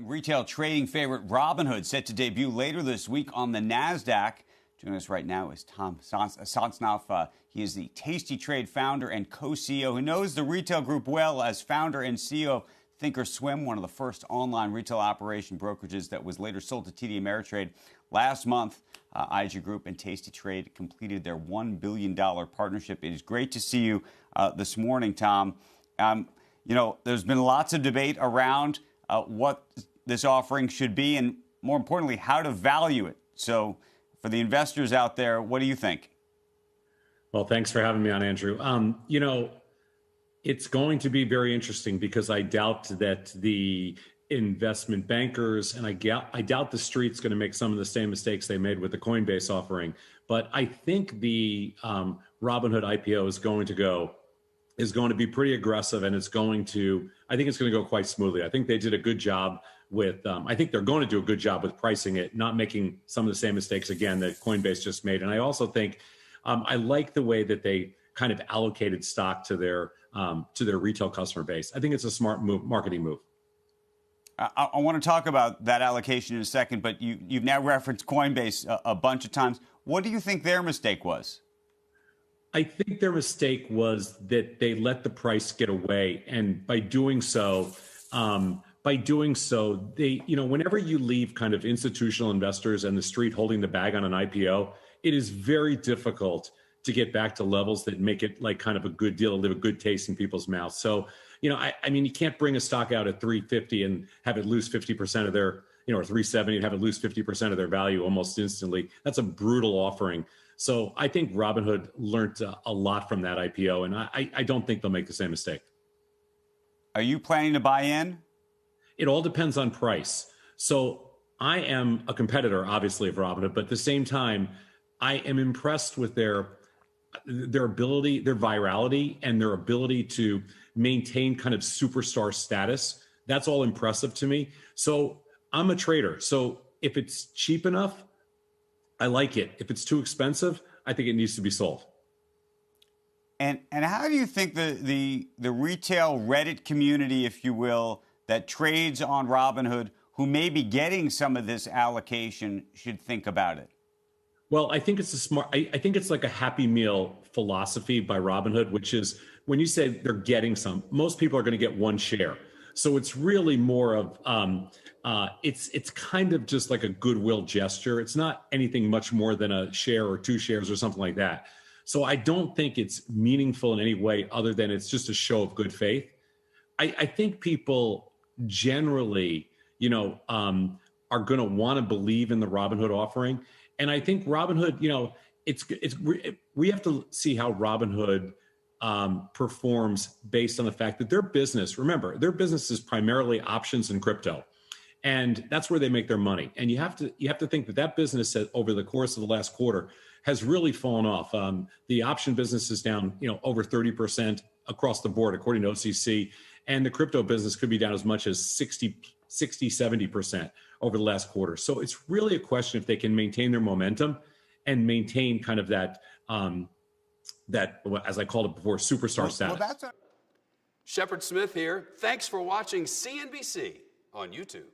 Retail trading favorite Robinhood set to debut later this week on the NASDAQ. Joining us right now is Tom Sosnoff. He is the Tasty Trade founder and co-CEO. He knows the retail group well as founder and CEO of Thinkorswim, one of the first online retail operation brokerages that was later sold to TD Ameritrade. Last month, IG Group and Tasty Trade completed their $1 billion partnership. It is great to see you this morning, Tom. There's been lots of debate around what this offering should be and, more importantly, how to value it. So for the investors out there, what do you think? Well, thanks for having me on, Andrew. It's going to be very interesting because I doubt that the investment bankers and I doubt the street's going to make some of the same mistakes they made with the Coinbase offering. But I think the Robinhood IPO is going to be pretty aggressive, and I think it's going to go quite smoothly. I think they did a good job I think they're going to do a good job with pricing it, not making some of the same mistakes again that Coinbase just made. And I also think I like the way that they kind of allocated stock to their retail customer base. I think it's a smart marketing move. I want to talk about that allocation in a second, but you've now referenced Coinbase a bunch of times. What do you think their mistake was? I think their mistake was that they let the price get away, and by doing so, they, whenever you leave kind of institutional investors and the street holding the bag on an IPO, it is very difficult to get back to levels that make it like kind of a good deal, leave a good taste in people's mouths. So, I mean, you can't bring a stock out at 350 and have it lose 50% of their, or 370 and have it lose 50% of their value almost instantly. That's a brutal offering. So I think Robinhood learned a lot from that IPO, and I don't think they'll make the same mistake. Are you planning to buy in? It all depends on price. So I am a competitor, obviously, of Robinhood, but at the same time, I am impressed with their ability, their virality, and their ability to maintain kind of superstar status. That's all impressive to me. So I'm a trader. So if it's cheap enough, I like it. If it's too expensive, I think it needs to be sold. And how do you think the retail Reddit community, if you will, that trades on Robinhood, who may be getting some of this allocation, should think about it? Well, I think it's I think it's like a Happy Meal philosophy by Robinhood, which is when you say they're getting some, most people are going to get one share. So it's really more of, it's kind of just like a goodwill gesture. It's not anything much more than a share or two shares or something like that. So I don't think it's meaningful in any way other than it's just a show of good faith. I think people generally, are going to want to believe in the Robinhood offering. And I think Robinhood, we have to see how Robinhood performs based on the fact that their business is primarily options and crypto. And that's where they make their money. And you have to think that business over the course of the last quarter has really fallen off. The option business is down, over 30% across the board, according to OCC. And the crypto business could be down as much as 70% over the last quarter. So it's really a question if they can maintain their momentum and maintain kind of that, as I called it before, superstar status. Shepard Smith here. Thanks for watching CNBC on YouTube.